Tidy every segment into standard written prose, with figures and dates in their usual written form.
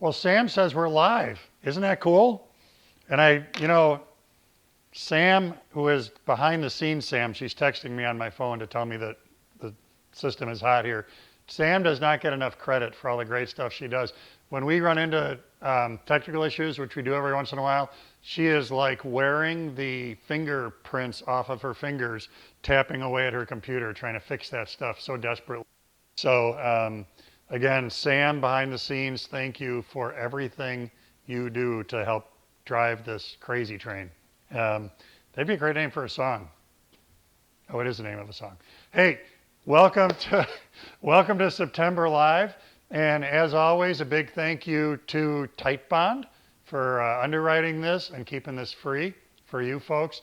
Well, Sam says we're live. Isn't that cool? And Sam, who is behind the scenes, Sam, she's texting me on my phone to tell me that the system is hot here. Sam does not get enough credit for all the great stuff she does. When we run into technical issues, which we do every once in a while, she is like wearing the fingerprints off of her fingers, tapping away at her computer, trying to fix that stuff so desperately. So again, Sam behind the scenes, thank you for everything you do to help drive this crazy train. That'd be a great name for a song. Oh, it is the name of a song. Hey, welcome to September Live. And as always, a big thank you to Titebond for underwriting this and keeping this free for you folks.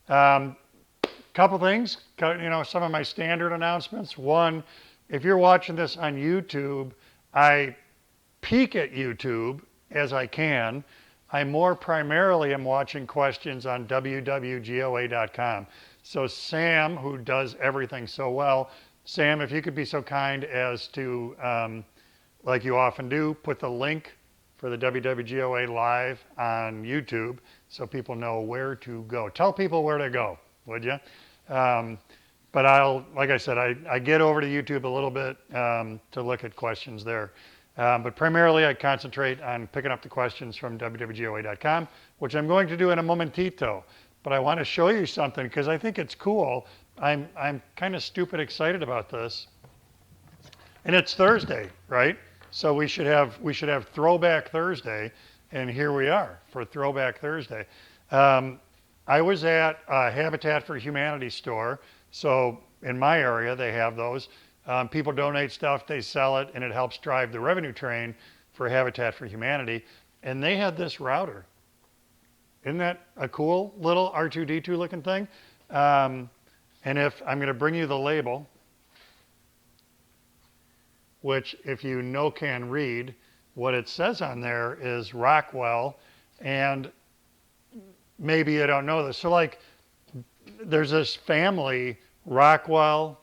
Couple things, some of my standard announcements. One, if you're watching this on YouTube, I peek at YouTube as I can. I more primarily am watching questions on WWGOA.com. So Sam, who does everything so well, Sam, if you could be so kind as to, like you often do, put the link for the WWGOA Live on YouTube so people know where to go. Tell people where to go, would you? But like I said, I get over to YouTube a little bit to look at questions there. But primarily I concentrate on picking up the questions from WWGOA.com, which I'm going to do in a momentito. But I want to show you something because I think it's cool. I'm kind of stupid excited about this. And it's Thursday, right? So we should have Throwback Thursday, and here we are for Throwback Thursday. I was at a Habitat for Humanity store. So in my area, they have those. People donate stuff, they sell it, and it helps drive the revenue train for Habitat for Humanity. And they had this router. Isn't that a cool little R2-D2 looking thing? And if I'm going to bring you the label, which if you can read, what it says on there is Rockwell, and maybe you don't know this. So like, there's this family, Rockwell,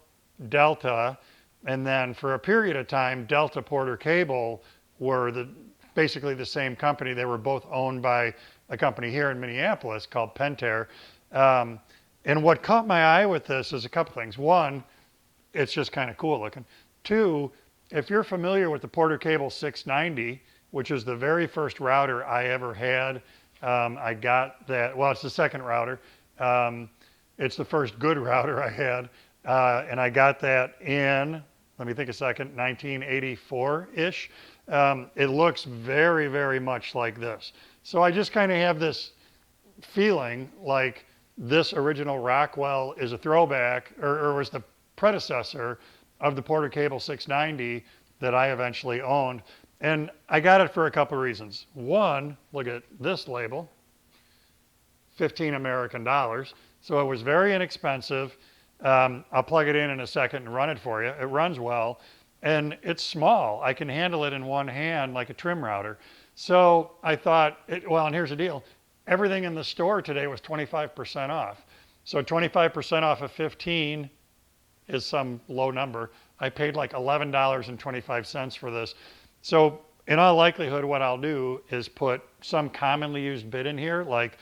Delta, and then for a period of time, Delta Porter Cable were basically the same company. They were both owned by a company here in Minneapolis called Pentair. And what caught my eye with this is a couple things. One, it's just kind of cool looking. Two, if you're familiar with the Porter Cable 690, which is the very first router I ever had, I got that, well, it's the second router. It's the first good router I had. And I got that in, let me think a second, 1984-ish. It looks very, very much like this. So I just kind of have this feeling like this original Rockwell is a throwback, or was the predecessor of the Porter Cable 690 that I eventually owned. And I got it for a couple of reasons. One, look at this label, 15 American dollars. So it was very inexpensive. I'll plug it in a second and run it for you. It runs well, and it's small. I can handle it in one hand like a trim router. So I thought, and here's the deal. Everything in the store today was 25% off. So 25% off of 15 is some low number. I paid like $11.25 for this. So in all likelihood, what I'll do is put some commonly used bit in here, like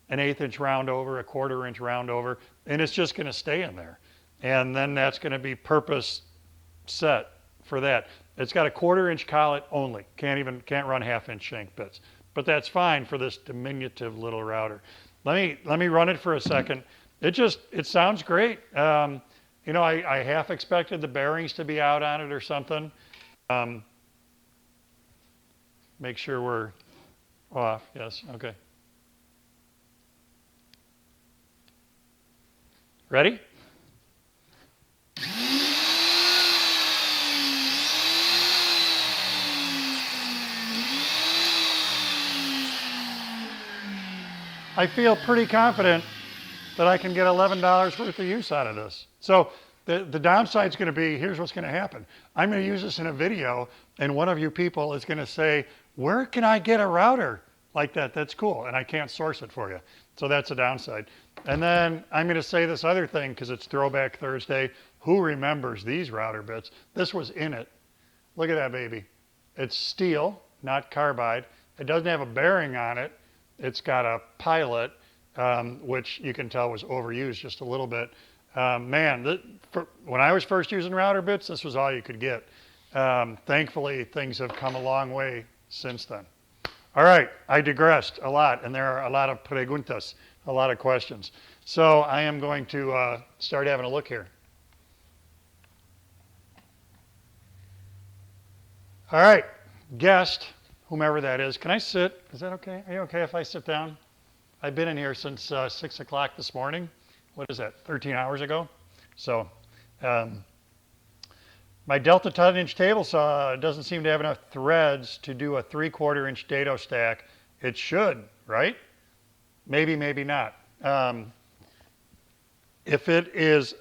an 1/8 inch round over, a 1/4 inch round over, and it's just going to stay in there. And then that's going to be purpose set for that. It's got a 1/4 inch collet only. Can't run 1/2 inch shank bits. But that's fine for this diminutive little router. Let me run it for a second. It sounds great. I half expected the bearings to be out on it or something. Make sure we're off. Yes, okay. Ready? I feel pretty confident that I can get $11 worth of use out of this. So the downside is going to be, here's what's going to happen. I'm going to use this in a video, and one of you people is going to say, where can I get a router like that? That's cool. And I can't source it for you. So that's a downside. And then I'm going to say this other thing because it's Throwback Thursday. Who remembers these router bits? This was in it. Look at that baby. It's steel, not carbide. It doesn't have a bearing on it. It's got a pilot, which you can tell was overused just a little bit. When I was first using router bits, this was all you could get. Thankfully, things have come a long way since then. All right, I digressed a lot, and there are a lot of preguntas, a lot of questions. So I am going to start having a look here. All right, guest, whomever that is, can I sit? Is that okay? Are you okay if I sit down? I've been in here since 6 o'clock this morning. What is that, 13 hours ago? So my Delta 10-inch table saw doesn't seem to have enough threads to do a 3/4-inch dado stack. It should, right? Maybe, maybe not. If it is,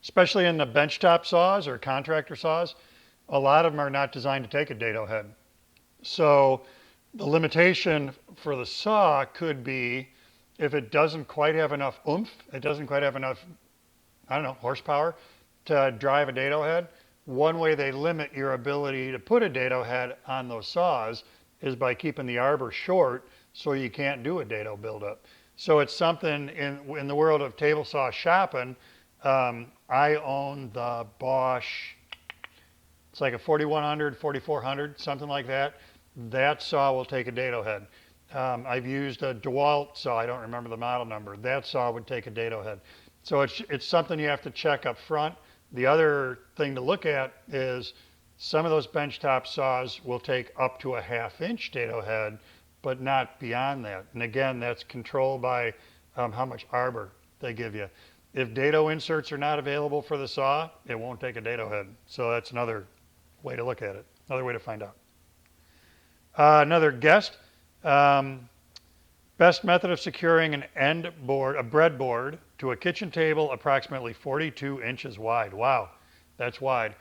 especially in the benchtop saws or contractor saws, a lot of them are not designed to take a dado head. So the limitation for the saw could be if it doesn't quite have enough oomph, it doesn't quite have enough, I don't know, horsepower to drive a dado head. One way they limit your ability to put a dado head on those saws is by keeping the arbor short so you can't do a dado buildup. So it's something in the world of table saw shopping. I own the Bosch, it's like a 4100, 4400, something like that. That saw will take a dado head. I've used a DeWalt saw, I don't remember the model number. That saw would take a dado head. So it's something you have to check up front. The other thing to look at is some of those benchtop saws will take up to a 1/2-inch dado head, but not beyond that. And again, that's controlled by how much arbor they give you. If dado inserts are not available for the saw, it won't take a dado head. So that's another way to look at it, another way to find out. Another guest, best method of securing an end board, a breadboard, to a kitchen table approximately 42 inches wide. Wow, that's wide.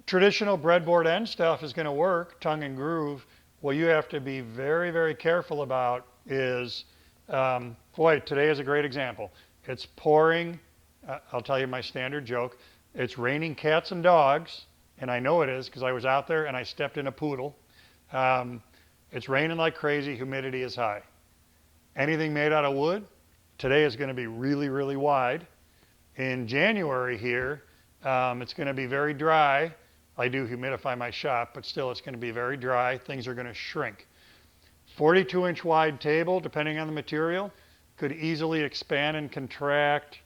Traditional breadboard end stuff is going to work, tongue and groove. What you have to be very, very careful about is, boy, today is a great example. It's pouring, I'll tell you my standard joke. It's raining cats and dogs, and I know it is because I was out there and I stepped in a poodle. It's raining like crazy, humidity is high. Anything made out of wood, today is going to be really, really wide. In January here, it's going to be very dry. I do humidify my shop, but still it's going to be very dry. Things are going to shrink. 42-inch wide table, depending on the material, could easily expand and contract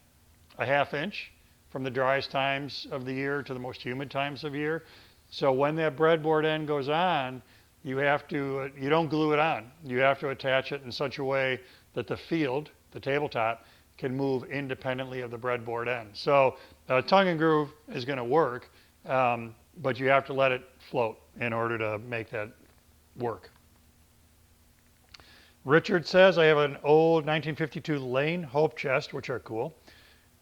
a 1/2 inch from the driest times of the year to the most humid times of year. So when that breadboard end goes on, you don't glue it on. You have to attach it in such a way that the field, the tabletop, can move independently of the breadboard end. So tongue and groove is going to work, but you have to let it float in order to make that work. Richard says, I have an old 1952 Lane Hope chest, which are cool.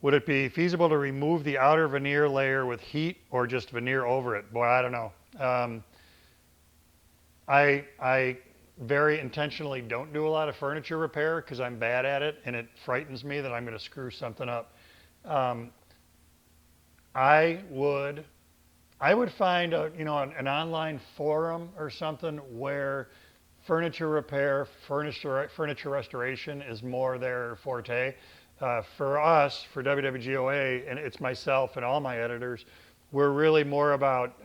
Would it be feasible to remove the outer veneer layer with heat or just veneer over it? Boy, I don't know. I very intentionally don't do a lot of furniture repair because I'm bad at it and it frightens me that I'm going to screw something up. I would find an online forum or something where furniture repair, furniture restoration is more their forte. For us, for WWGOA, and it's myself and all my editors, we're really more about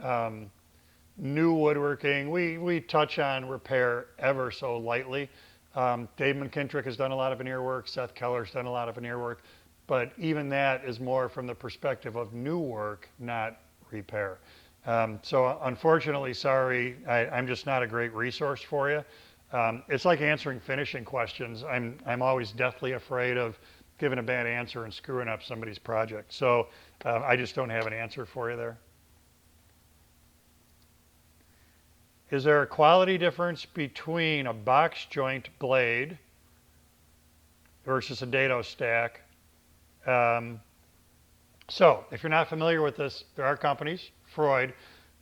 new woodworking. We touch on repair ever so lightly. Dave McKintrick has done a lot of veneer work. Seth Keller's done a lot of veneer work. But even that is more from the perspective of new work, not repair. So unfortunately, sorry, I'm just not a great resource for you. It's like answering finishing questions. I'm always deathly afraid of giving a bad answer and screwing up somebody's project. So I just don't have an answer for you there. Is there a quality difference between a box joint blade versus a dado stack? So if you're not familiar with this, there are companies, Freud,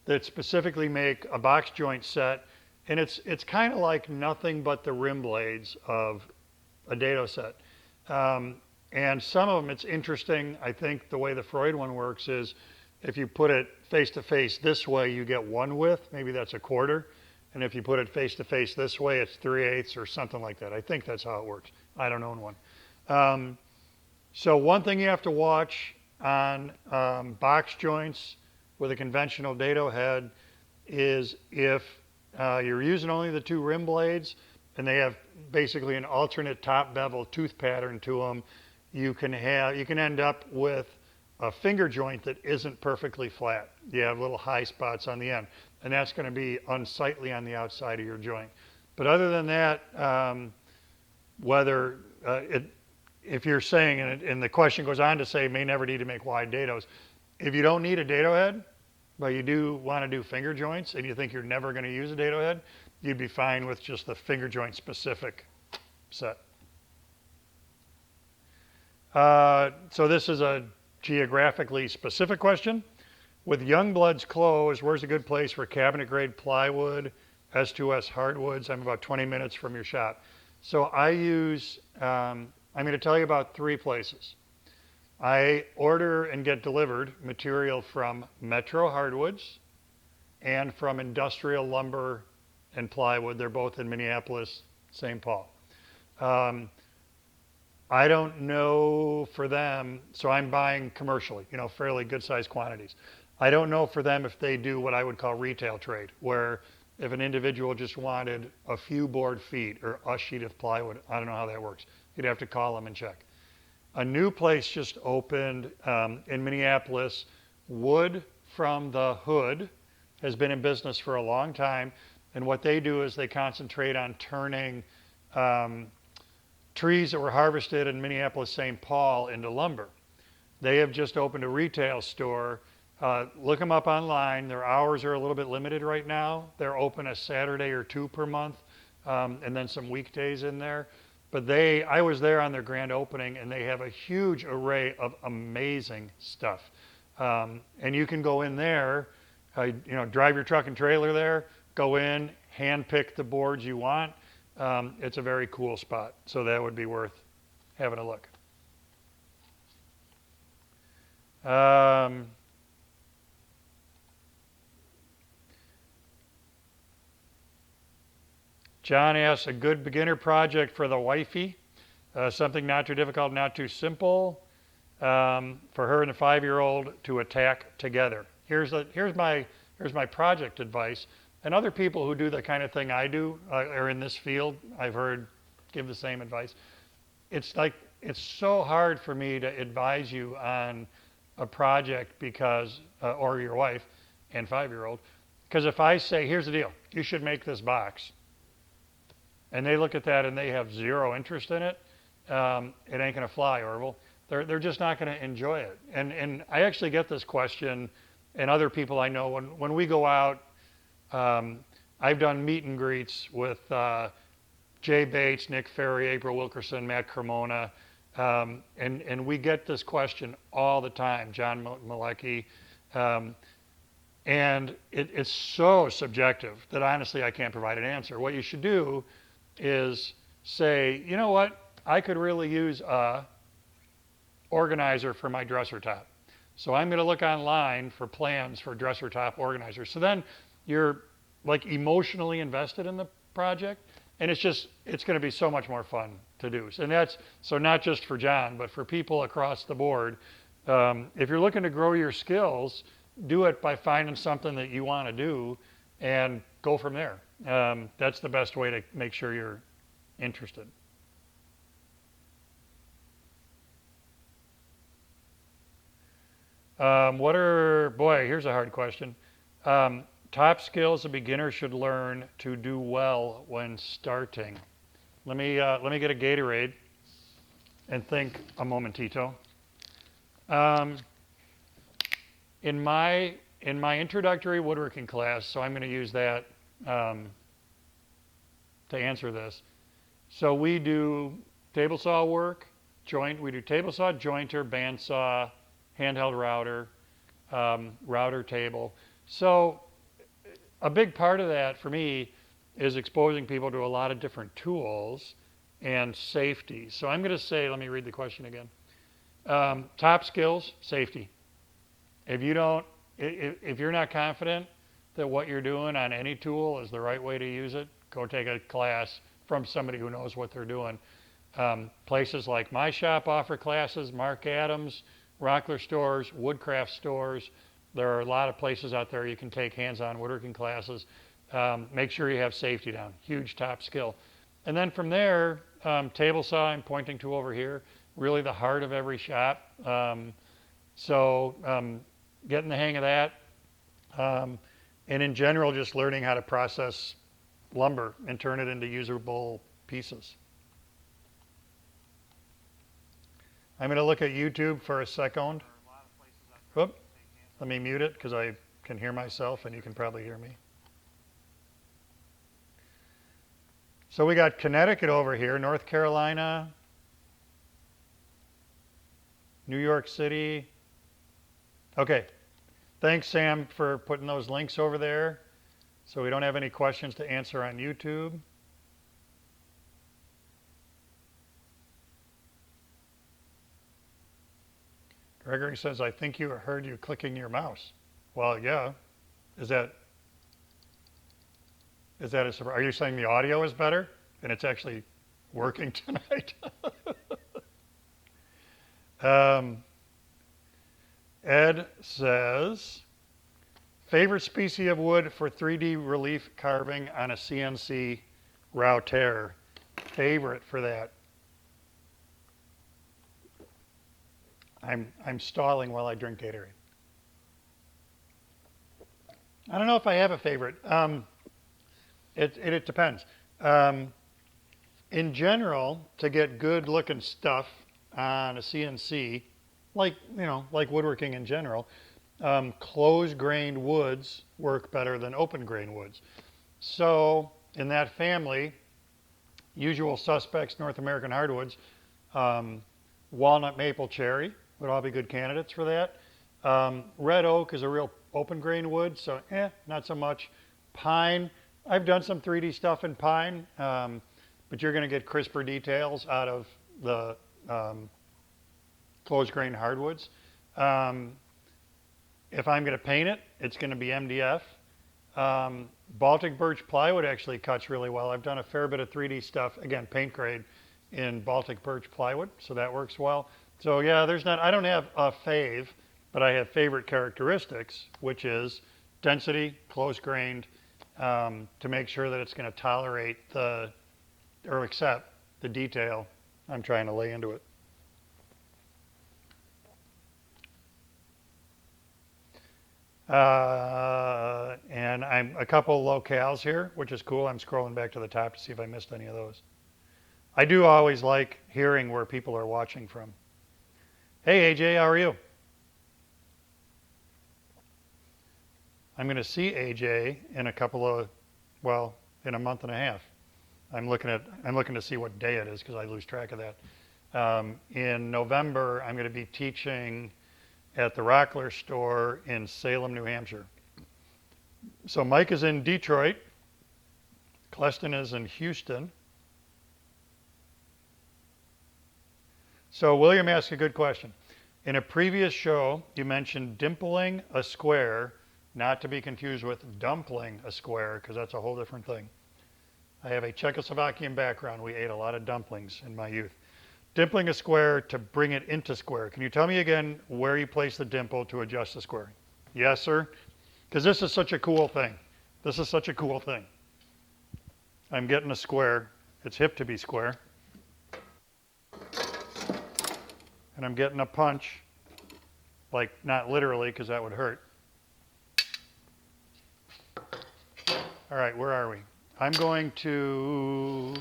that specifically make a box joint set, and it's kind of like nothing but the rim blades of a dado set. And some of them, it's interesting. I think the way the Freud one works is if you put it face to face this way, you get 1/5, maybe that's 1/4. And if you put it face to face this way, it's 3/8 or something like that. I think that's how it works. I don't own one. So one thing you have to watch on box joints with a conventional dado head is if you're using only the 2 rim blades and they have basically an alternate top bevel tooth pattern to them, you can end up with a finger joint that isn't perfectly flat. You have little high spots on the end, and that's going to be unsightly on the outside of your joint. But other than that, if you're saying, and the question goes on to say, may never need to make wide dados. If you don't need a dado head, but you do want to do finger joints, and you think you're never going to use a dado head, you'd be fine with just the finger joint specific set. So this is a geographically specific question. With Youngblood's clothes, where's a good place for cabinet grade plywood, S2S hardwoods? I'm about 20 minutes from your shop. So I use, I'm going to tell you about 3 places. I order and get delivered material from Metro Hardwoods and from Industrial Lumber and Plywood. They're both in Minneapolis, St. Paul. I don't know for them, so I'm buying commercially, fairly good sized quantities. I don't know for them if they do what I would call retail trade, where if an individual just wanted a few board feet or a sheet of plywood, I don't know how that works. You'd have to call them and check. A new place just opened in Minneapolis. Wood from the Hood has been in business for a long time, and what they do is they concentrate on turning trees that were harvested in Minneapolis, St. Paul into lumber. They have just opened a retail store. Look them up online. Their hours are a little bit limited right now. They're open a Saturday or 2 per month, and then some weekdays in there. But I was there on their grand opening, and they have a huge array of amazing stuff. And you can go in there, drive your truck and trailer there, go in, hand pick the boards you want. It's a very cool spot, so that would be worth having a look. John asks, a good beginner project for the wifey, something not too difficult, not too simple, for her and a 5-year-old to attack together. Here's my project advice. And other people who do the kind of thing I do are in this field, I've heard give the same advice. It's so hard for me to advise you on a project because, or your wife and 5-year-old, because if I say, here's the deal, you should make this box, and they look at that and they have 0 interest in it, it ain't gonna fly, Orville. They're just not gonna enjoy it. And I actually get this question, and other people I know, when we go out, I've done meet and greets with Jay Bates, Nick Ferry, April Wilkerson, Matt Cremona, and we get this question all the time, John Malecki, and it's so subjective that honestly I can't provide an answer. What you should do is say, you know what, I could really use a organizer for my dresser top. So I'm going to look online for plans for dresser top organizers. So then you're like emotionally invested in the project, and it's going to be so much more fun to do. And that's so not just for John, but for people across the board. If you're looking to grow your skills, do it by finding something that you want to do and go from there. That's the best way to make sure you're interested. Here's a hard question. Top skills a beginner should learn to do well when starting. Let me get a Gatorade and think a momentito. In my introductory woodworking class, so I'm going to use that to answer this. So we do table saw work, we do table saw, jointer, bandsaw, handheld router, router table. So a big part of that for me is exposing people to a lot of different tools and safety. So I'm going to say, let me read the question again. Top skills, safety. If you don't, if you're not confident that what you're doing on any tool is the right way to use it, go take a class from somebody who knows what they're doing. Places like my shop offer classes, Mark Adams, Rockler stores, Woodcraft stores. There are a lot of places out there you can take hands-on woodworking classes. Make sure you have safety down, huge top skill. And then from there, table saw, I'm pointing to over here, really the heart of every shop. Getting the hang of that. And in general, just learning how to process lumber and turn it into usable pieces. I'm going to look at YouTube for a second. Whoop. Let me mute it because I can hear myself and you can probably hear me. So we got Connecticut over here, North Carolina, New York City. Okay. Thanks, Sam, for putting those links over there so we don't have any questions to answer on YouTube. Gregory says, I think you heard you clicking your mouse. Well, yeah. Is that a surprise? Are you saying the audio is better and it's actually working tonight? Ed says, favorite species of wood for 3D relief carving on a CNC router. Favorite for that. I'm stalling while I drink Gatorade. I don't know if I have a favorite. It depends. In general, to get good looking stuff on a CNC, like woodworking in general, close grained woods work better than open grained woods. So in that family, usual suspects, North American hardwoods, walnut, maple, cherry would all be good candidates for that. Red oak is a real open grain wood, so not so much. Pine, I've done some 3D stuff in pine, but you're going to get crisper details out of the closed grain hardwoods. If I'm going to paint it, it's going to be MDF. Baltic birch plywood actually cuts really well. I've done a fair bit of 3D stuff, again, paint grade, in Baltic birch plywood, so that works well. So yeah, I don't have a fave, but I have favorite characteristics, which is density, close grained, to make sure that it's going to tolerate or accept the detail I'm trying to lay into it. And I'm a couple locales here, which is cool. I'm scrolling back to the top to see if I missed any of those. I do always like hearing where people are watching from. Hey AJ, how are you? I'm going to see AJ in in a month and a half. I'm looking to see what day it is because I lose track of that. In November, I'm going to be teaching at the Rockler store in Salem, New Hampshire. So Mike is in Detroit. Cleston is in Houston. So William asked a good question. In a previous show, you mentioned dimpling a square, not to be confused with dumpling a square, because that's a whole different thing. I have a Czechoslovakian background. We ate a lot of dumplings in my youth. Dimpling a square to bring it into square. Can you tell me again where you place the dimple to adjust the square? Yes, sir? Because this is such a cool thing. This is such a cool thing. I'm getting a square. It's hip to be square. And I'm getting a punch, like not literally because that would hurt. All right, where are we? I'm going to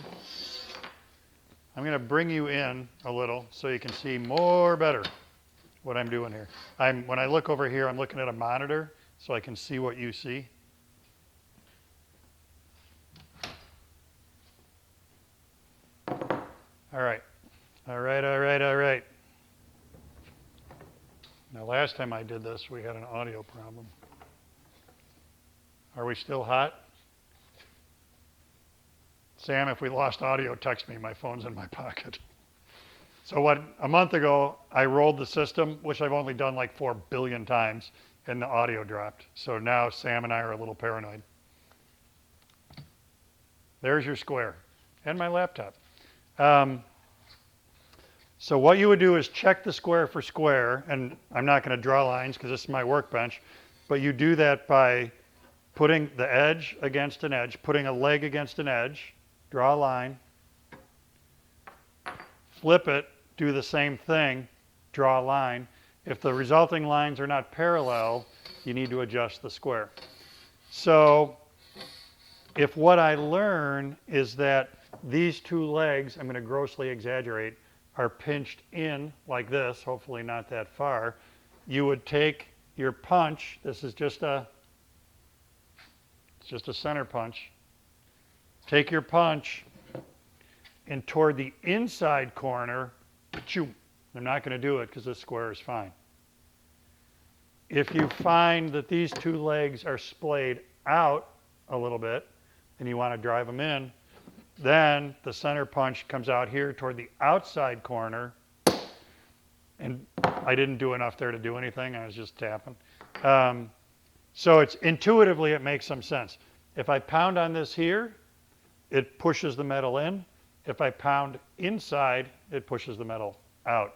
bring you in a little so you can see more better what I'm doing here. When I look over here, I'm looking at a monitor so I can see what you see. All right. Now, last time I did this, we had an audio problem. Are we still hot? Sam, if we lost audio, text me. My phone's in my pocket. So a month ago, I rolled the system, which I've only done like 4 billion times, and the audio dropped. So now Sam and I are a little paranoid. There's your square and my laptop. So what you would do is check the square for square, and I'm not going to draw lines because this is my workbench, but you do that by putting the edge against an edge, putting a leg against an edge, draw a line, flip it, do the same thing, draw a line. If the resulting lines are not parallel, you need to adjust the square. So if what I learn is that these two legs, I'm going to grossly exaggerate, are pinched in like this, hopefully not that far, you would take your punch, this is just a center punch, take your punch and toward the inside corner, I'm not going to do it because this square is fine. If you find that these two legs are splayed out a little bit and you want to drive them in, then the center punch comes out here toward the outside corner, and I didn't do enough there to do anything, I was just tapping. So it's intuitively it makes some sense. If I pound on this here, it pushes the metal in. If I pound inside, it pushes the metal out.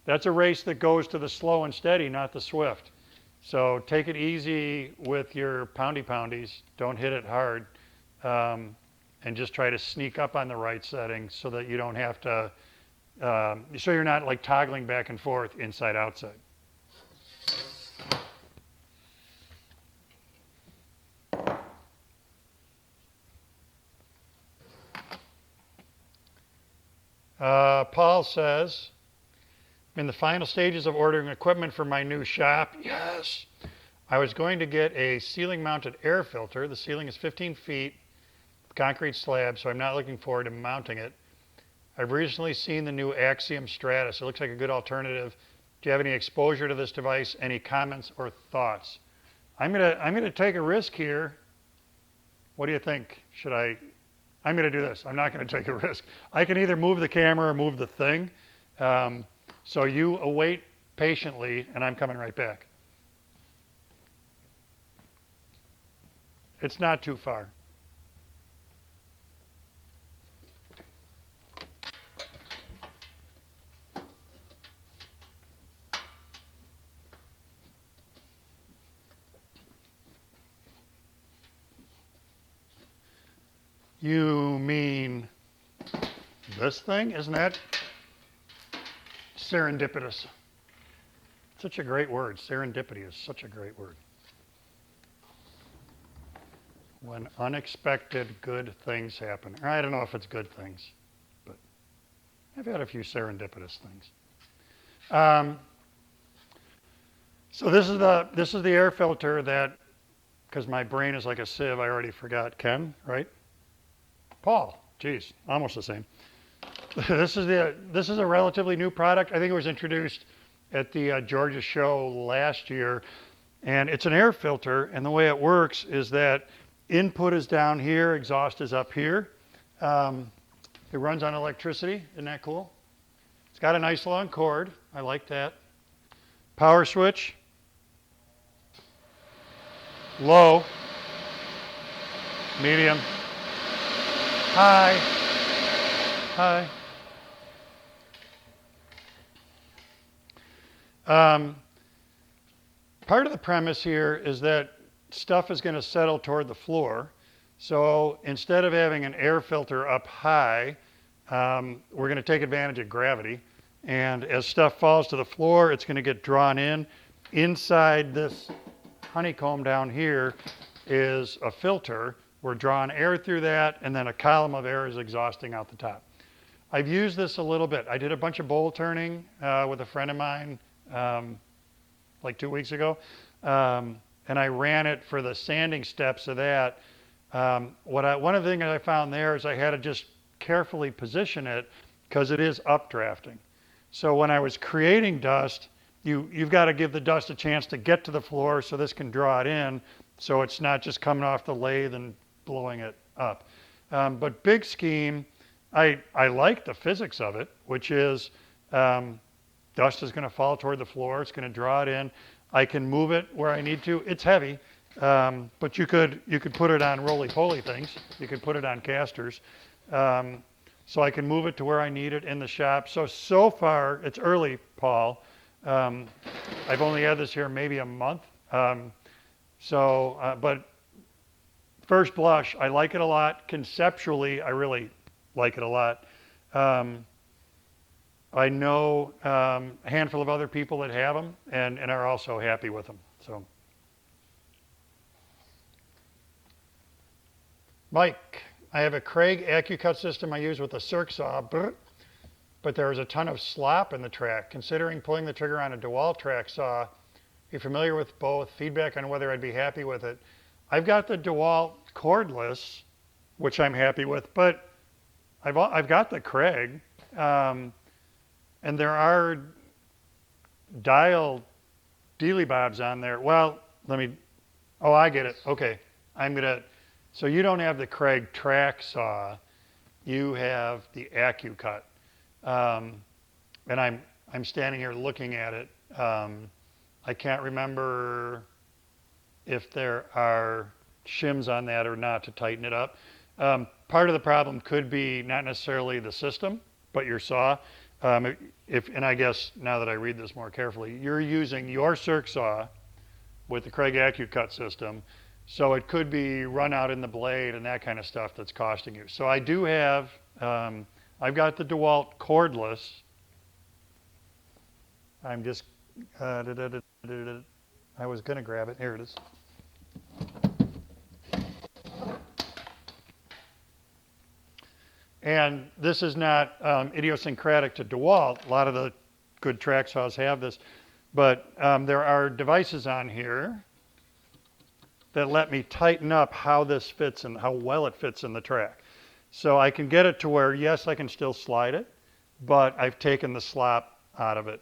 That's a race that goes to the slow and steady, not the swift. So take it easy with your poundies. Don't hit it hard. And just try to sneak up on the right setting so that you don't have to, so you're not like toggling back and forth inside, outside. Paul says, I'm in the final stages of ordering equipment for my new shop. Yes. I was going to get a ceiling mounted air filter. The ceiling is 15 feet. Concrete slab, so I'm not looking forward to mounting it. I've recently seen the new Axiom Stratus. It looks like a good alternative. Do you have any exposure to this device? Any comments or thoughts? I'm gonna take a risk here. What do you think? I'm gonna do this. I'm not gonna take a risk. I can either move the camera or move the thing. So you await patiently, and I'm coming right back. It's not too far. You mean this thing? Isn't that serendipitous? Such a great word. Serendipity is such a great word. When unexpected good things happen. I don't know if it's good things, but I've had a few serendipitous things. So this is the air filter that, because my brain is like a sieve, I already forgot. Ken, right? Paul, geez, almost the same. This is a relatively new product. I think it was introduced at the Georgia show last year, and it's an air filter. And the way it works is that input is down here, exhaust is up here. It runs on electricity. Isn't that cool? It's got a nice long cord. I like that. Power switch. Low. Medium. High. High. Part of the premise here is that stuff is going to settle toward the floor. So instead of having an air filter up high, we're going to take advantage of gravity. And as stuff falls to the floor, it's going to get drawn in. Inside this honeycomb down here is a filter. We're drawing air through that, and then a column of air is exhausting out the top. I've used this a little bit. I did a bunch of bowl turning with a friend of mine like 2 weeks ago, and I ran it for the sanding steps of that. One of the things I found there is I had to just carefully position it because it is updrafting. So when I was creating dust, you've got to give the dust a chance to get to the floor so this can draw it in, so it's not just coming off the lathe and blowing it up. But big scheme, I like the physics of it, which is dust is going to fall toward the floor. It's going to draw it in. I can move it where I need to. It's heavy, but you could put it on roly-poly things. You could put it on casters. So I can move it to where I need it in the shop. So far, it's early, Paul. I've only had this here maybe a month. But first blush, I like it a lot. Conceptually, I really like it a lot. I know a handful of other people that have them and are also happy with them. So, Mike, I have a Kreg Accu Cut system I use with a circ saw, but there is a ton of slop in the track. Considering pulling the trigger on a DeWalt track saw, you're familiar with both, feedback on whether I'd be happy with it. I've got the DeWalt cordless, which I'm happy with, but I've got the Kreg, and there are dial dealy bobs on there. Well, I get it. Okay, so you don't have the Kreg track saw, you have the Accu Cut. And I'm standing here looking at it. I can't remember if there are shims on that or not to tighten it up. Part of the problem could be not necessarily the system, but your saw. And I guess now that I read this more carefully, you're using your circ saw with the Kreg Accu Cut system, so it could be run out in the blade and that kind of stuff that's costing you. So I do have, I've got the DeWalt cordless. I'm just, I was going to grab it. Here it is. And this is not idiosyncratic to DeWalt. A lot of the good track saws have this. But there are devices on here that let me tighten up how this fits and how well it fits in the track. So I can get it to where, yes, I can still slide it, but I've taken the slop out of it.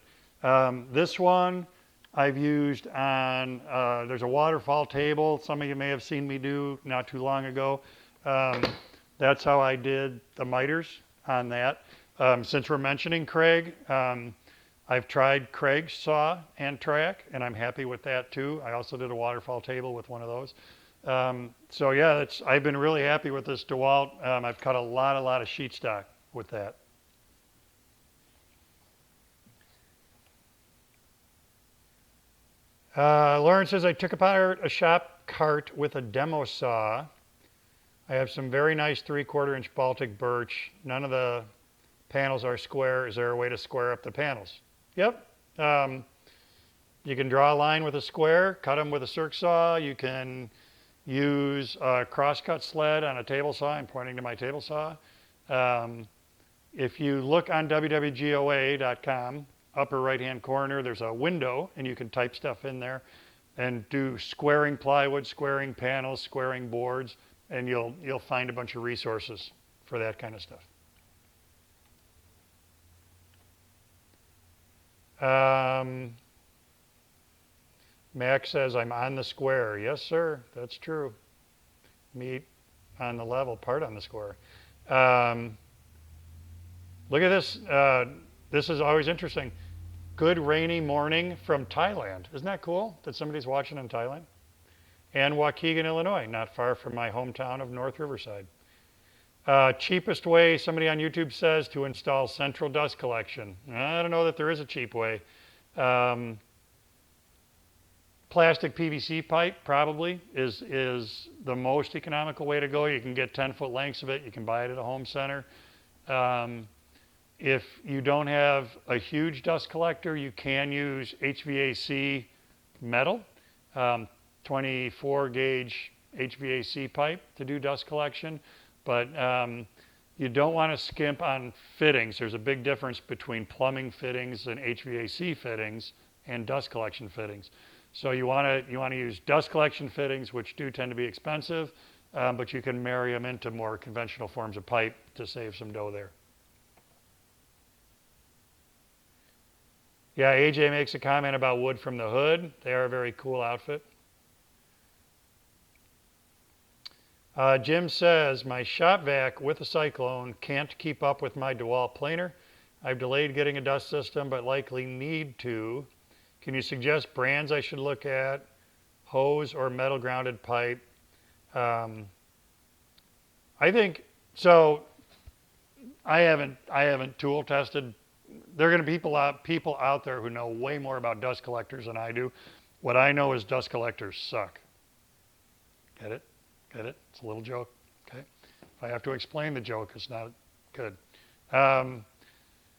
This one I've used on, there's a waterfall table. Some of you may have seen me do not too long ago. That's how I did the miters on that. Since we're mentioning Kreg, I've tried Kreg's saw and track, and I'm happy with that too. I also did a waterfall table with one of those. So yeah, I've been really happy with this DeWalt. I've cut a lot of sheet stock with that. Lauren says, I took apart a shop cart with a demo saw. I have some very nice 3/4 inch Baltic birch. None of the panels are square. Is there a way to square up the panels? Yep. You can draw a line with a square, cut them with a circ saw. You can use a crosscut sled on a table saw. I'm pointing to my table saw. If you look on WWGOA.com, upper right-hand corner, there's a window, and you can type stuff in there and do squaring plywood, squaring panels, squaring boards, and you'll find a bunch of resources for that kind of stuff. Max says, I'm on the square. Yes, sir, that's true. Meet on the level, part on the square. Look at this. This is always interesting. Good rainy morning from Thailand. Isn't that cool that somebody's watching in Thailand? And Waukegan, Illinois, not far from my hometown of North Riverside. Cheapest way, somebody on YouTube says, to install central dust collection. I don't know that there is a cheap way. Plastic PVC pipe probably is the most economical way to go. You can get 10-foot lengths of it. You can buy it at a home center. If you don't have a huge dust collector, you can use HVAC metal, 24 gauge HVAC pipe to do dust collection. But you don't want to skimp on fittings. There's a big difference between plumbing fittings and HVAC fittings and dust collection fittings. So you want to use dust collection fittings, which do tend to be expensive, but you can marry them into more conventional forms of pipe to save some dough there. Yeah, AJ makes a comment about wood from the hood. They are a very cool outfit. Jim says, my shop vac with a cyclone can't keep up with my DeWalt planer. I've delayed getting a dust system, but likely need to. Can you suggest brands I should look at? Hose or metal grounded pipe? I think, so I haven't tool tested. There are going to be people out there who know way more about dust collectors than I do. What I know is dust collectors suck. Get it? Get it? It's a little joke. Okay. If I have to explain the joke, it's not good.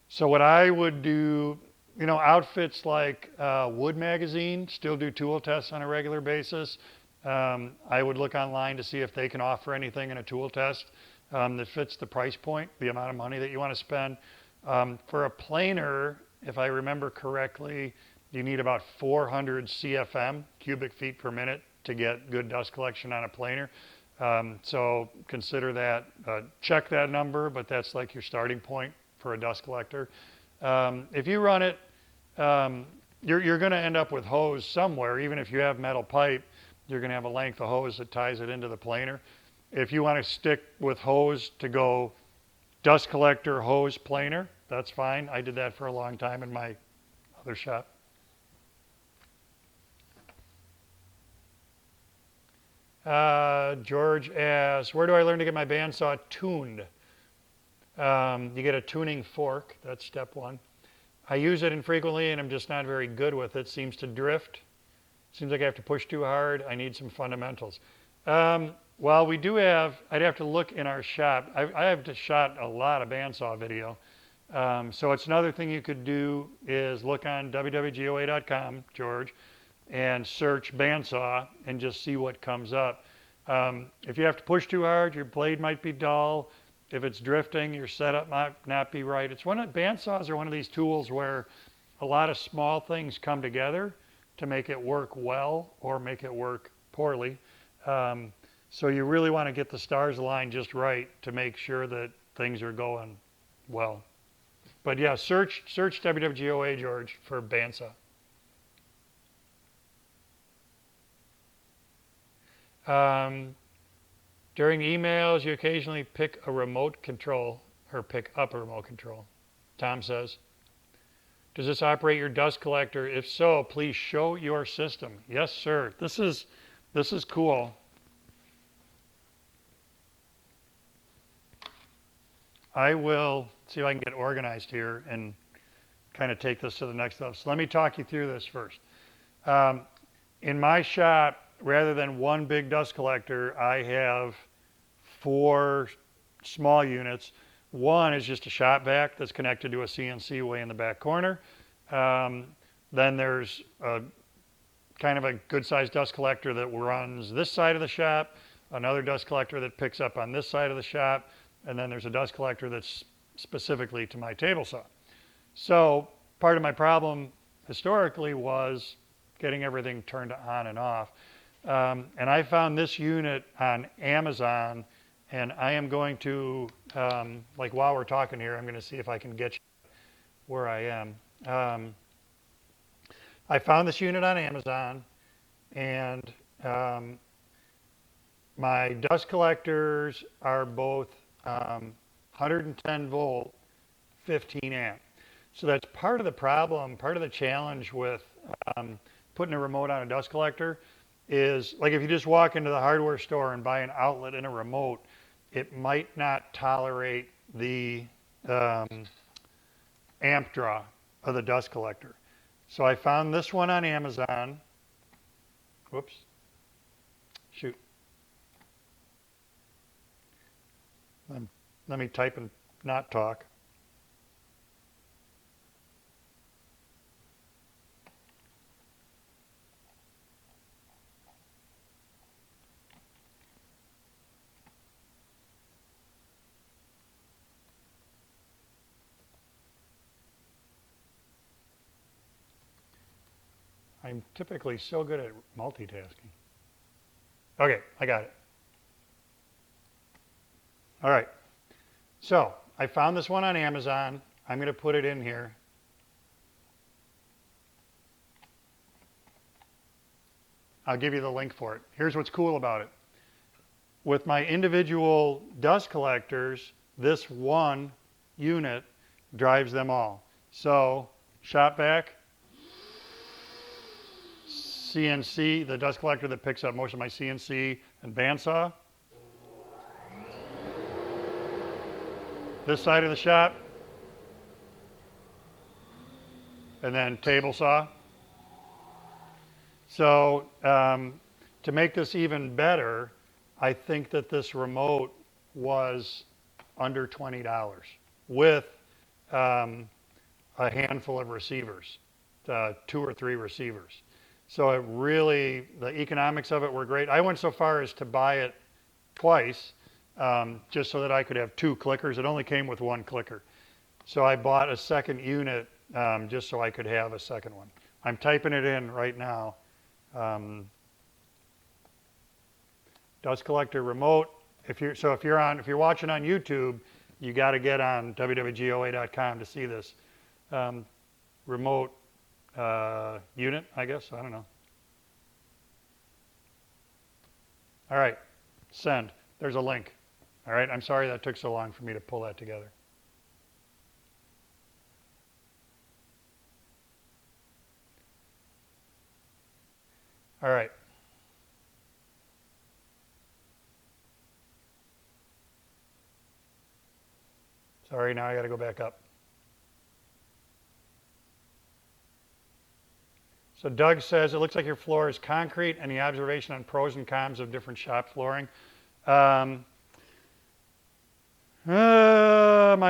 So what I would do, you know, outfits like Wood Magazine still do tool tests on a regular basis. I would look online to see if they can offer anything in a tool test that fits the price point, the amount of money that you want to spend. For a planer, if I remember correctly, you need about 400 CFM, cubic feet per minute, to get good dust collection on a planer. So consider that, check that number, but that's like your starting point for a dust collector. If you run it, you're going to end up with hose somewhere. Even if you have metal pipe, you're going to have a length of hose that ties it into the planer. If you want to stick with hose to go dust collector, hose, planer, that's fine. I did that for a long time in my other shop. George asks, where do I learn to get my bandsaw tuned? You get a tuning fork. That's step one. I use it infrequently and I'm just not very good with it. Seems to drift. Seems like I have to push too hard. I need some fundamentals. Well, we do have, I'd have to look in our shop. I have just shot a lot of bandsaw video. So it's another thing you could do is look on WWGOA.com, George, and search bandsaw and just see what comes up. If you have to push too hard, your blade might be dull. If it's drifting, your setup might not be right. Bandsaws are one of these tools where a lot of small things come together to make it work well or make it work poorly. So you really want to get the stars aligned just right to make sure that things are going well. But yeah, search WWGOA, George, for bandsaw. During emails, you occasionally pick a remote control or pick up a remote control. Tom says, does this operate your dust collector? If so, please show your system. Yes, sir. This is cool. I will see if I can get organized here and kind of take this to the next level. So let me talk you through this first. In my shop, rather than one big dust collector, I have 4 small units. One is just a shop vac that's connected to a CNC way in the back corner. Then there's a kind of a good sized dust collector that runs this side of the shop, another dust collector that picks up on this side of the shop, and then there's a dust collector that's specifically to my table saw. So part of my problem historically was getting everything turned on and off. And I found this unit on Amazon, and I am going to, like while we're talking here, I'm going to see if I can get you where I am. I found this unit on Amazon, and my dust collectors are both 110 volt, 15 amp. So that's part of the problem, part of the challenge with putting a remote on a dust collector is, like if you just walk into the hardware store and buy an outlet and a remote, it might not tolerate the amp draw of the dust collector. So I found this one on Amazon. Whoops. Shoot. Let me type and not talk. I'm typically so good at multitasking. Okay, I got it. All right. So I found this one on Amazon. I'm going to put it in here. I'll give you the link for it. Here's what's cool about it. with my individual dust collectors, this one unit drives them all. So shop vac, CNC, the dust collector that picks up most of my CNC and bandsaw. This side of the shop, and then table saw. So to make this even better, I think that this remote was under $20 with a handful of receivers, 2 or 3 receivers. So it really, the economics of it were great. I went so far as to buy it twice, just so that I could have 2 clickers. It only came with 1 clicker. So I bought a second unit just so I could have a second one. I'm typing it in right now. Dust collector remote. If you're watching on YouTube, you got to get on WWGOA.com to see this remote unit, I guess. I don't know. All right, send. There's a link. All right, I'm sorry that took so long for me to pull that together. All right. Sorry, now I got to go back up. So Doug says, it looks like your floor is concrete. Any observation on pros and cons of different shop flooring? My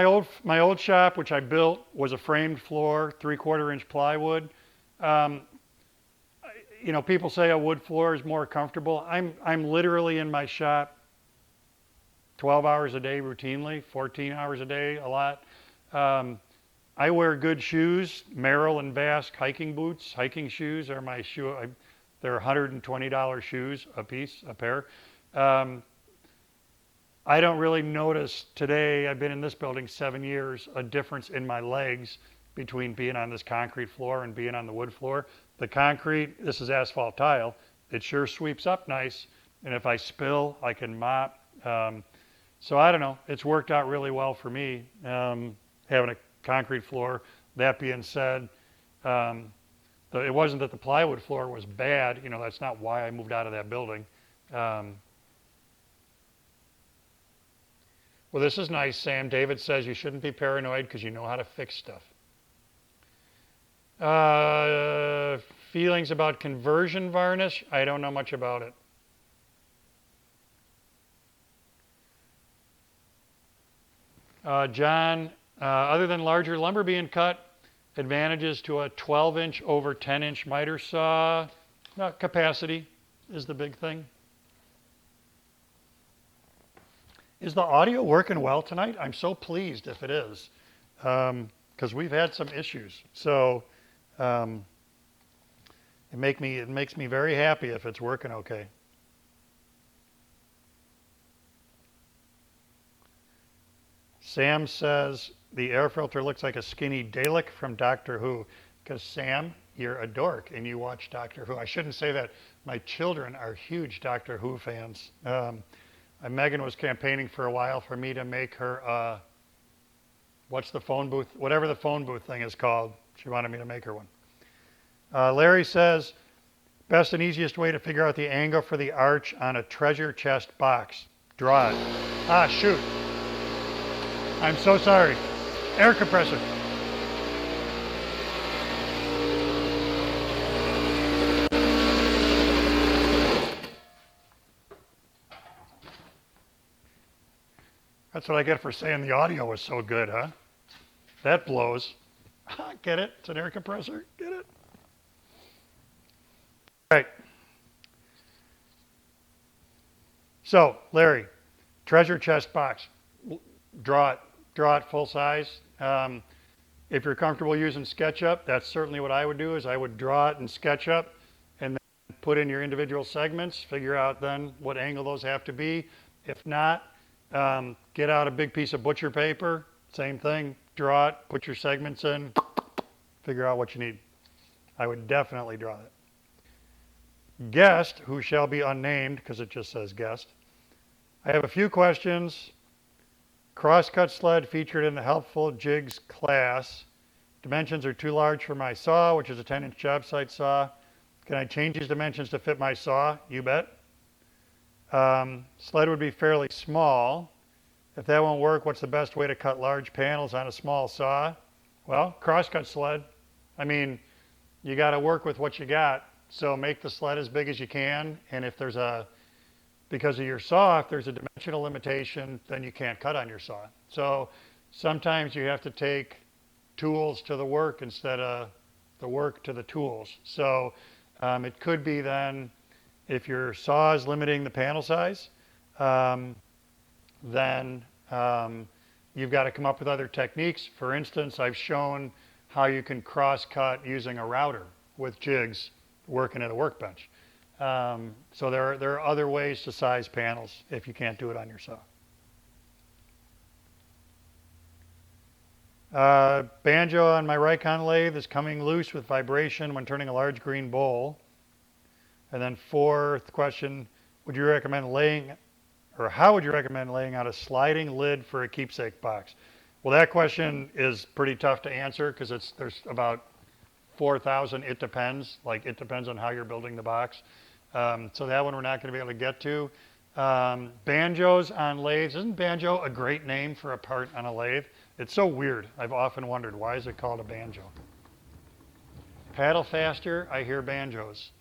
old shop, which I built, was a framed floor, 3/4 inch plywood. You know, people say a wood floor is more comfortable. I'm literally in my shop 12 hours a day routinely, 14 hours a day, a lot. I wear good shoes, Merrill and Basque hiking boots. Hiking shoes are my shoe. They're $120 shoes a piece, a pair. I don't really notice today, I've been in this building 7 years, a difference in my legs between being on this concrete floor and being on the wood floor. The concrete, this is asphalt tile, it sure sweeps up nice. And if I spill, I can mop. So I don't know, it's worked out really well for me, having a concrete floor. That being said, it wasn't that the plywood floor was bad. You know, that's not why I moved out of that building. Well, this is nice, Sam. David says you shouldn't be paranoid because you know how to fix stuff. Feelings about conversion varnish? I don't know much about it. John, other than larger lumber being cut, advantages to a 12-inch over 10-inch miter saw? Capacity is the big thing. Is the audio working well tonight? I'm so pleased if it is, because we've had some issues. So it makes me very happy if it's working okay. Sam says the air filter looks like a skinny Dalek from Doctor Who. Because Sam, you're a dork and you watch Doctor Who. I shouldn't say that. My children are huge Doctor Who fans. Megan was campaigning for a while for me to make her, what's the phone booth? Whatever the phone booth thing is called. She wanted me to make her one. Larry says, best and easiest way to figure out the angle for the arch on a treasure chest box. Draw it. Ah, shoot. I'm so sorry. Air compressor. That's what I get for saying the audio was so good, huh? That blows. Get it? It's an air compressor. Get it? All right. So, Larry, treasure chest box. Draw it full size. If you're comfortable using SketchUp, that's certainly what I would do, is I would draw it in SketchUp and then put in your individual segments, figure out then what angle those have to be. If not, get out a big piece of butcher paper, same thing, draw it, put your segments in, figure out what you need. I would definitely draw it. Guest, who shall be unnamed, because it just says guest, I have a few questions. Crosscut sled featured in the helpful jigs class. Dimensions are too large for my saw, which is a 10-inch job site saw. Can I change these dimensions to fit my saw? You bet. Sled would be fairly small. If that won't work, what's the best way to cut large panels on a small saw? Well, crosscut sled. I mean, you got to work with what you got. So make the sled as big as you can. And if there's because of your saw, if there's a dimensional limitation, then you can't cut on your saw. So sometimes you have to take tools to the work instead of the work to the tools. So it could be then, if your saw is limiting the panel size, then you've got to come up with other techniques. For instance, I've shown how you can cross-cut using a router with jigs working at a workbench. So there are other ways to size panels if you can't do it on your saw. Banjo on my Rikon lathe is coming loose with vibration when turning a large green bowl. And then fourth question, would you recommend laying, or how would you recommend laying out a sliding lid for a keepsake box? Well, that question is pretty tough to answer because there's about 4,000 it depends. Like, it depends on how you're building the box. So that one we're not going to be able to get to. Banjos on lathes. Isn't banjo a great name for a part on a lathe? It's so weird. I've often wondered, why is it called a banjo? Paddle faster, I hear banjos.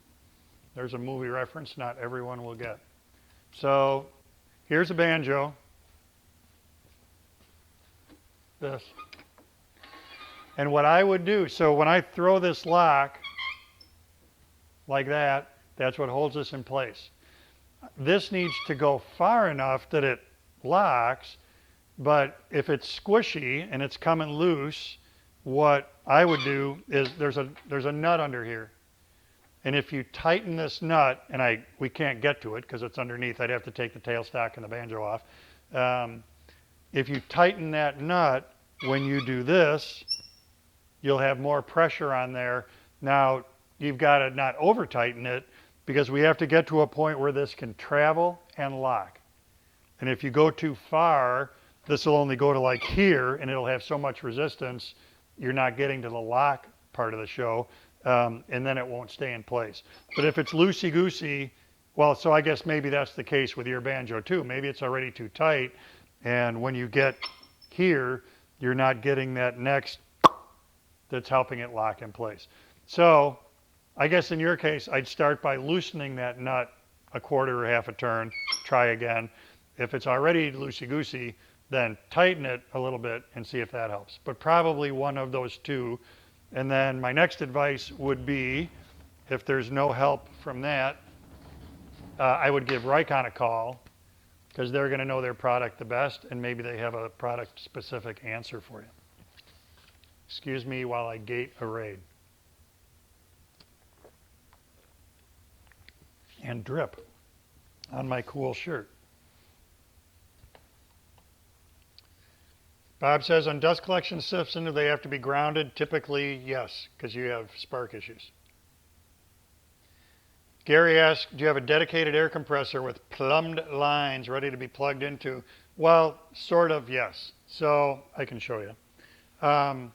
There's a movie reference not everyone will get. So here's a banjo. This. And what I would do, so when I throw this lock like that, that's what holds this in place. This needs to go far enough that it locks, but if it's squishy and it's coming loose, what I would do is there's a nut under here. And if you tighten this nut, and we can't get to it because it's underneath, I'd have to take the tailstock and the banjo off. If you tighten that nut, when you do this, you'll have more pressure on there. Now, you've got to not over tighten it because we have to get to a point where this can travel and lock. And if you go too far, this will only go to like here and it'll have so much resistance, you're not getting to the lock part of the show. And then it won't stay in place. But if it's loosey-goosey, well, so I guess maybe that's the case with your banjo too. Maybe it's already too tight, and when you get here, you're not getting that next that's helping it lock in place. So I guess in your case, I'd start by loosening that nut a quarter or half a turn, try again. If it's already loosey-goosey, then tighten it a little bit and see if that helps. But probably one of those two. And then my next advice would be, if there's no help from that, I would give Rikon a call because they're going to know their product the best and maybe they have a product-specific answer for you. Excuse me while I gate a raid. And drip on my cool shirt. Bob says, on dust collection systems, do they have to be grounded? Typically, yes, because you have spark issues. Gary asks, do you have a dedicated air compressor with plumbed lines ready to be plugged into? Well, sort of, yes. So I can show you. I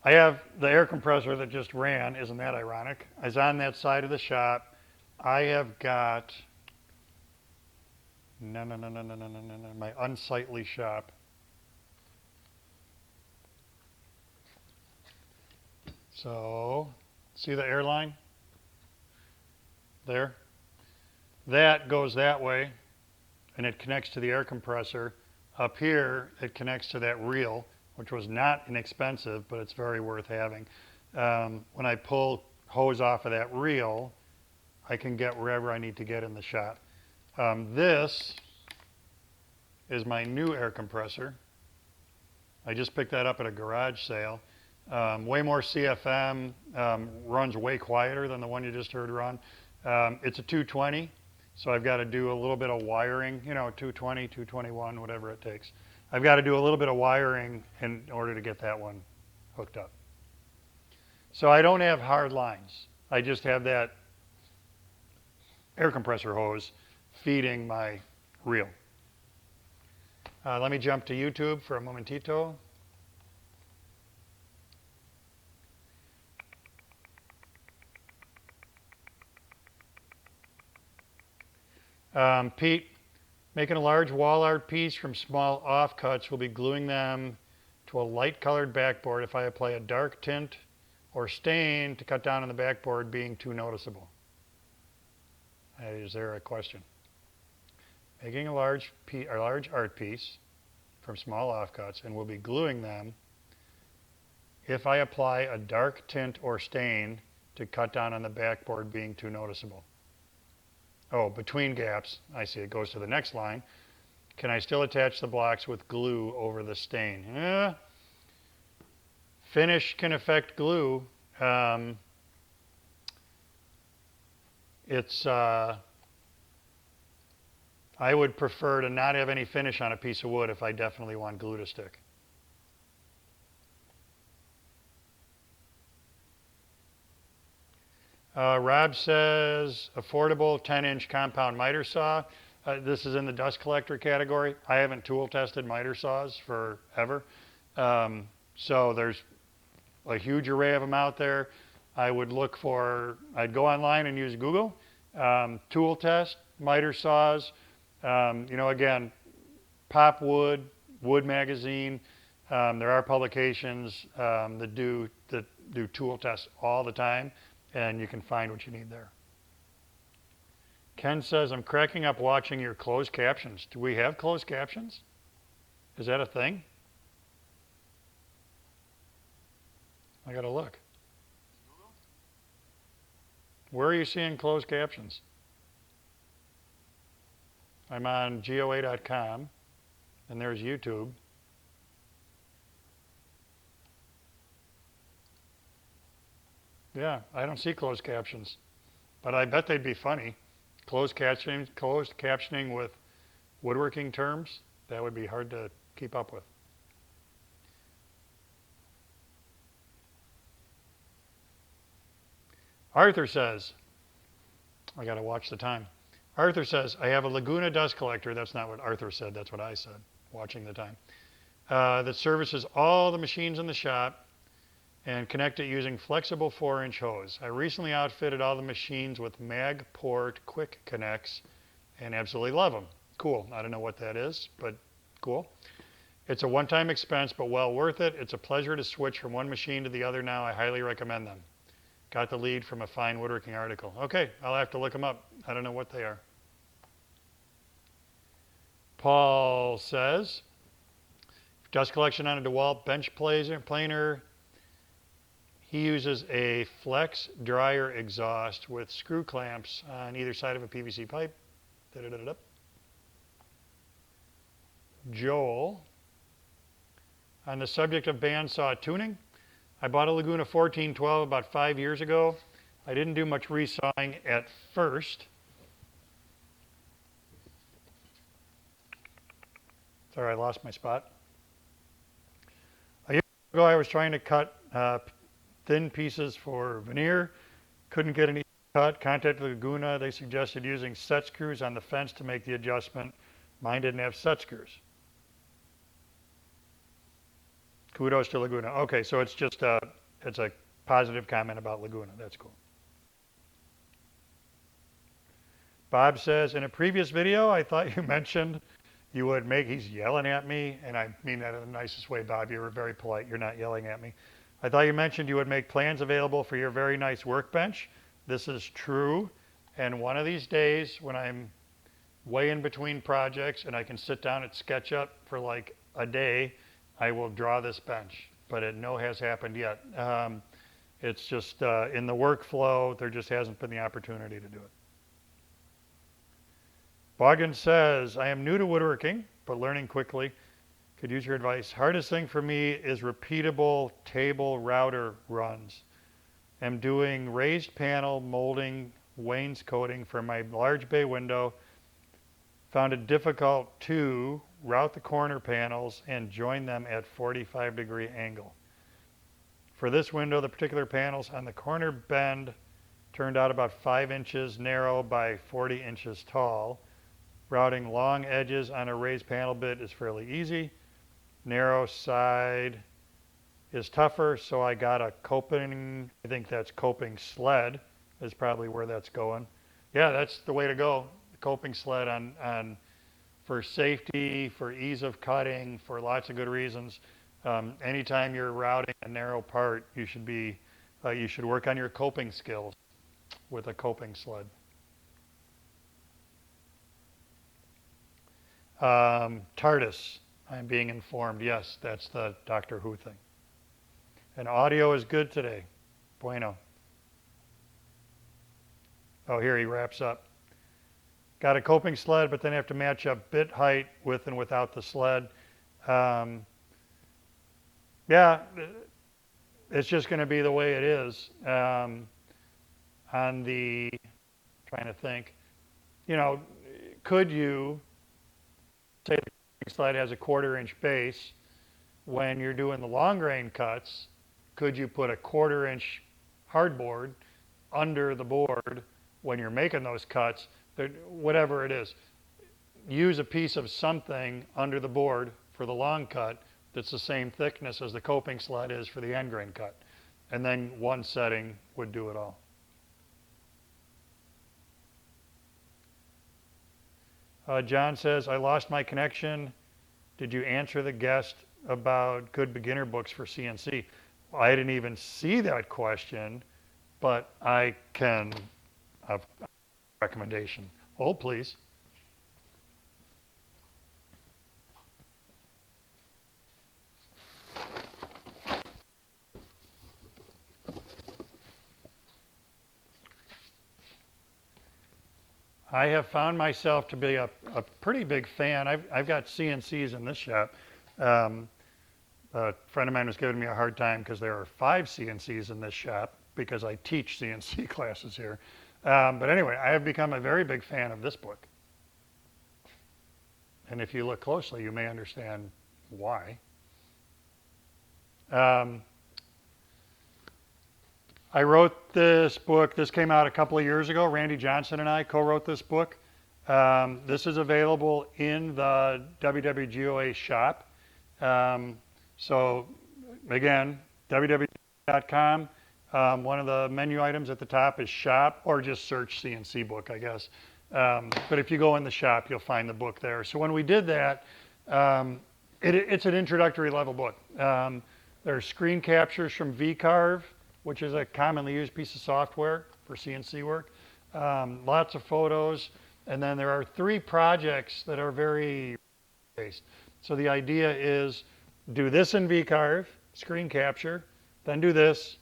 have the air compressor that just ran. Isn't that ironic? I was on that side of the shop. I have got, my unsightly shop. So, see the air line? There? That goes that way, and it connects to the air compressor. Up here, it connects to that reel, which was not inexpensive, but it's very worth having. When I pull hose off of that reel, I can get wherever I need to get in the shop. This is my new air compressor. I just picked that up at a garage sale. Way more CFM, runs way quieter than the one you just heard run. It's a 220, so I've got to do a little bit of wiring, 220, 221, whatever it takes. I've got to do a little bit of wiring in order to get that one hooked up. So I don't have hard lines. I just have that air compressor hose feeding my real. Let me jump to YouTube for a momentito. Pete, making a large wall art piece from small offcuts, will be gluing them to a light colored backboard if I apply a dark tint or stain to cut down on the backboard being too noticeable. Is there a question? Making a large art piece from small offcuts and will be gluing them if I apply a dark tint or stain to cut down on the backboard being too noticeable. Oh, between gaps, I see, it goes to the next line. Can I still attach the blocks with glue over the stain? Finish can affect glue. I would prefer to not have any finish on a piece of wood if I definitely want glue to stick. Rob says, affordable 10-inch compound miter saw. This is in the dust collector category. I haven't tool tested miter saws forever. So there's a huge array of them out there. I'd go online and use Google. Tool test, miter saws. Again, Pop Wood, Wood Magazine. There are publications that do tool tests all the time, and you can find what you need there. Ken says, I'm cracking up watching your closed captions. Do we have closed captions? Is that a thing? I gotta look. Where are you seeing closed captions? I'm on GOA.com, and there's YouTube. Yeah, I don't see closed captions, but I bet they'd be funny. Closed captioning with woodworking terms, that would be hard to keep up with. Arthur says, I gotta watch the time. Arthur says, I have a Laguna dust collector. That's not what Arthur said, that's what I said, watching the time. That services all the machines in the shop and connect it using flexible 4-inch hose. I recently outfitted all the machines with Magport quick connects and absolutely love them. Cool. I don't know what that is, but cool. It's a one-time expense, but well worth it. It's a pleasure to switch from one machine to the other now. I highly recommend them. Got the lead from a fine woodworking article. Okay, I'll have to look them up. I don't know what they are. Paul says, dust collection on a DeWalt bench planer. He uses a flex dryer exhaust with screw clamps on either side of a PVC pipe. Da-da-da-da-da. Joel, on the subject of bandsaw tuning, I bought a Laguna 1412 about 5 years ago. I didn't do much resawing at first. Sorry, I lost my spot. A year ago, I was trying to cut thin pieces for veneer. Couldn't get any cut. Contacted Laguna. They suggested using set screws on the fence to make the adjustment. Mine didn't have set screws. Kudos to Laguna. Okay, so it's just it's a positive comment about Laguna. That's cool. Bob says, in a previous video, I thought you mentioned you would make, he's yelling at me, and I mean that in the nicest way, Bob. You were very polite. You're not yelling at me. I thought you mentioned you would make plans available for your very nice workbench. This is true, and one of these days when I'm way in between projects and I can sit down at SketchUp for like a day, I will draw this bench, but it has happened yet. It's just in the workflow, there just hasn't been the opportunity to do it. Boggin says, I am new to woodworking, but learning quickly. Could use your advice. Hardest thing for me is repeatable table router runs. I'm doing raised panel molding wainscoting for my large bay window. Found it difficult to route the corner panels and join them at 45-degree angle. For this window, the particular panels on the corner bend turned out about 5 inches narrow by 40 inches tall. Routing long edges on a raised panel bit is fairly easy. Narrow side is tougher, so I got a coping, I think that's coping sled is probably where that's going. Yeah, that's the way to go. The coping sled on for safety, for ease of cutting, for lots of good reasons. Anytime you're routing a narrow part, you should work on your coping skills with a coping sled. TARDIS, I'm being informed. Yes, that's the Doctor Who thing. And audio is good today. Bueno. Oh, here he wraps up. Got a coping sled, but then have to match up bit height with and without the sled. Yeah, it's just going to be the way it is. On the, trying to think, could you say the coping sled has a 1/4-inch base? When you're doing the long grain cuts, could you put a 1/4-inch hardboard under the board when you're making those cuts? Whatever it is, use a piece of something under the board for the long cut that's the same thickness as the coping sled is for the end grain cut. And then one setting would do it all. John says, I lost my connection. Did you answer the guest about good beginner books for CNC? Well, I didn't even see that question, but I can have a recommendation. Hold, please. I have found myself to be a pretty big fan. I've got CNCs in this shop. A friend of mine was giving me a hard time because there are 5 CNCs in this shop because I teach CNC classes here. But anyway, I have become a very big fan of this book. And if you look closely, you may understand why. I wrote this book. This came out a couple of years ago. Randy Johnson and I co-wrote this book. This is available in the WWGOA shop. So again, www.com. One of the menu items at the top is shop, or just search CNC book, I guess. But if you go in the shop, you'll find the book there. So when we did that, it's an introductory level book. There's screen captures from VCarve, which is a commonly used piece of software for CNC work. Lots of photos. And then there are 3 projects that are very based. So the idea is do this in VCarve, screen capture, then do this,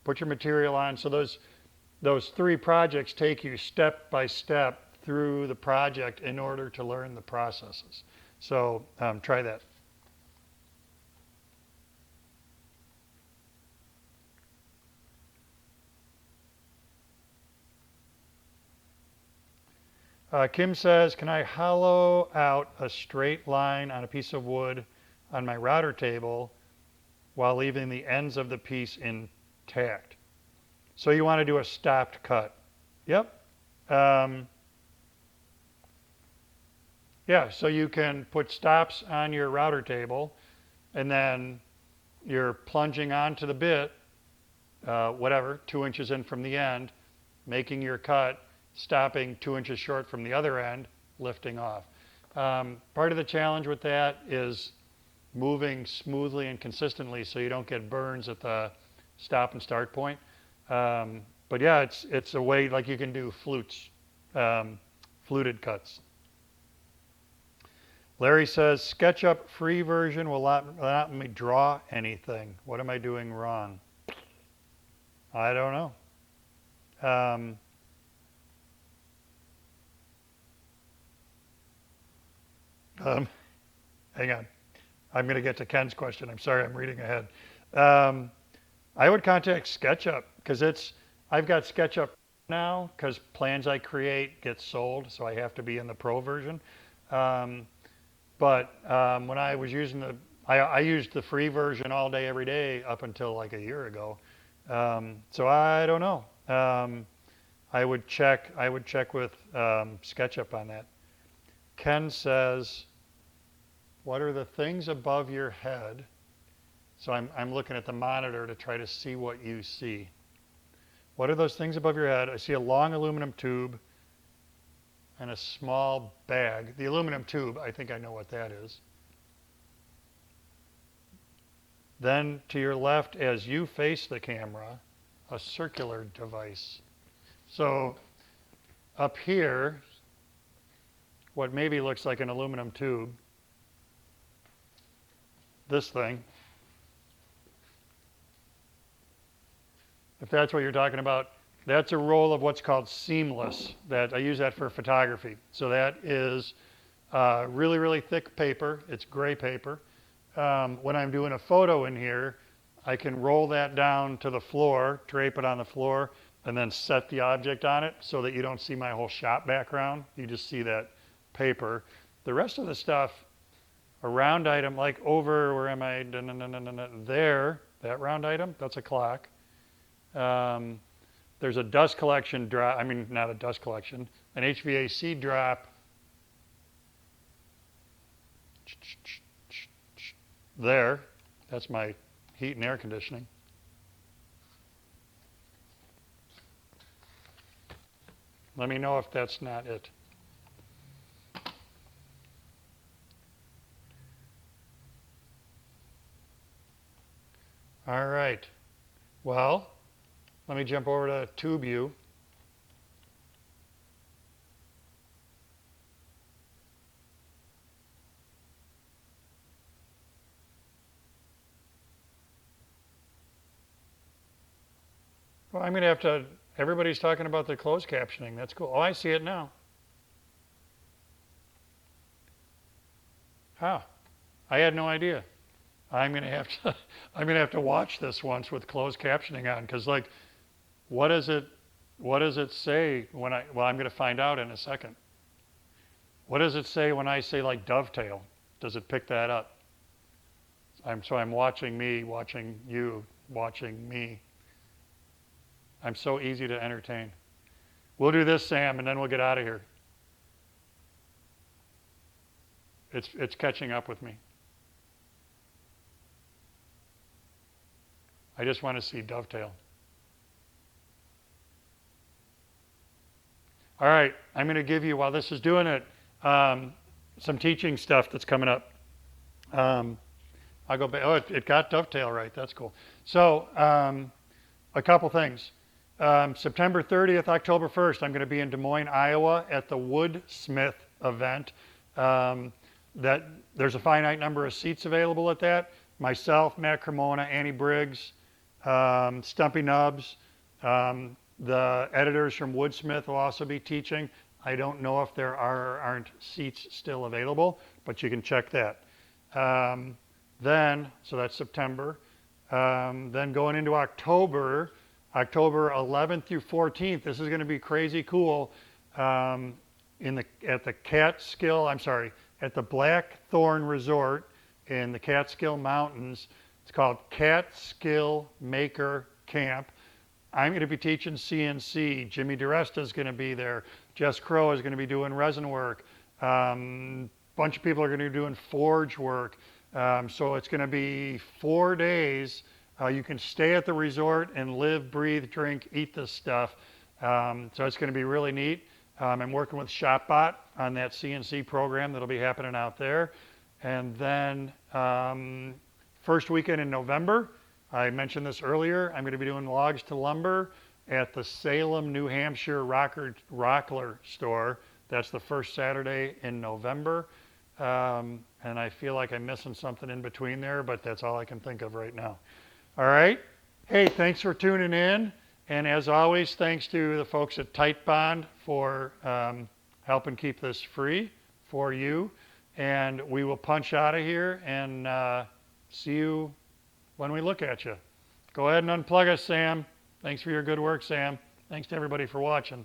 put your material on. So those 3 projects take you step by step through the project in order to learn the processes. So try that. Kim says, can I hollow out a straight line on a piece of wood on my router table while leaving the ends of the piece intact? So you want to do a stopped cut. Yep. Yeah, so you can put stops on your router table and then you're plunging onto the bit, 2 inches in from the end, making your cut, stopping 2 inches short from the other end, lifting off. Part of the challenge with that is moving smoothly and consistently so you don't get burns at the stop and start point. But yeah, it's a way like you can do flutes, fluted cuts. Larry says, SketchUp free version will not let me draw anything. What am I doing wrong? I don't know. Hang on. I'm going to get to Ken's question. I'm sorry, I'm reading ahead. I would contact SketchUp because I've got SketchUp now because plans I create get sold, so I have to be in the pro version. But when I was using I used the free version all day, every day up until like a year ago. So I don't know. I would check with SketchUp on that. Ken says, what are the things above your head? So I'm looking at the monitor to try to see what you see. What are those things above your head? I see a long aluminum tube and a small bag. The aluminum tube, I think I know what that is. Then to your left, as you face the camera, a circular device. So up here, what maybe looks like an aluminum tube, this thing, if that's what you're talking about, that's a roll of what's called seamless. That I use that for photography. So that is really, really thick paper. It's gray paper. When I'm doing a photo in here, I can roll that down to the floor, drape it on the floor, and then set the object on it so that you don't see my whole shop background. You just see that paper. The rest of the stuff, a round item, like over, where am I? There, that round item, that's a clock. There's a dust collection drop, I mean, not a dust collection, an HVAC drop. There, that's my heat and air conditioning. Let me know if that's not it. All right. Well, let me jump over to tube view. Well, I'm going to have to, everybody's talking about the closed captioning. That's cool. Oh, I see it now. Huh. I had no idea. I'm going to have to watch this once with closed captioning on, because like, what does it say when well, I'm going to find out in a second. What does it say when I say like dovetail? Does it pick that up? So I'm watching me, watching you, watching me. I'm so easy to entertain. We'll do this, Sam, and then we'll get out of here. It's catching up with me. I just want to see dovetail. All right, I'm going to give you, while this is doing it, some teaching stuff that's coming up. I'll go back. Oh, it got dovetail right. That's cool. So a couple things. September 30th, October 1st, I'm going to be in Des Moines, Iowa at the Woodsmith event. There's a finite number of seats available at that. Myself, Matt Cremona, Annie Briggs, Stumpy Nubs, the editors from Woodsmith will also be teaching. I don't know if there are or aren't seats still available, but you can check that. Then, so that's September. Then going into October 11th through 14th, this is going to be crazy cool. At the Blackthorn Resort in the Catskill Mountains. It's called Catskill Maker Camp. I'm going to be teaching CNC. Jimmy DeResta is going to be there. Jess Crow is going to be doing resin work. Bunch of people are going to be doing forge work. So it's going to be 4 days. You can stay at the resort and live, breathe, drink, eat this stuff. So it's going to be really neat. I'm working with ShopBot on that CNC program that'll be happening out there. And then first weekend in November, I mentioned this earlier, I'm going to be doing logs to lumber at the Salem, New Hampshire Rockler store. That's the first Saturday in November. And I feel like I'm missing something in between there, but that's all I can think of right now. All right. Hey, thanks for tuning in. And as always, thanks to the folks at Titebond for helping keep this free for you. And we will punch out of here and see you when we look at you. Go ahead and unplug us, Sam. Thanks for your good work, Sam. Thanks to everybody for watching.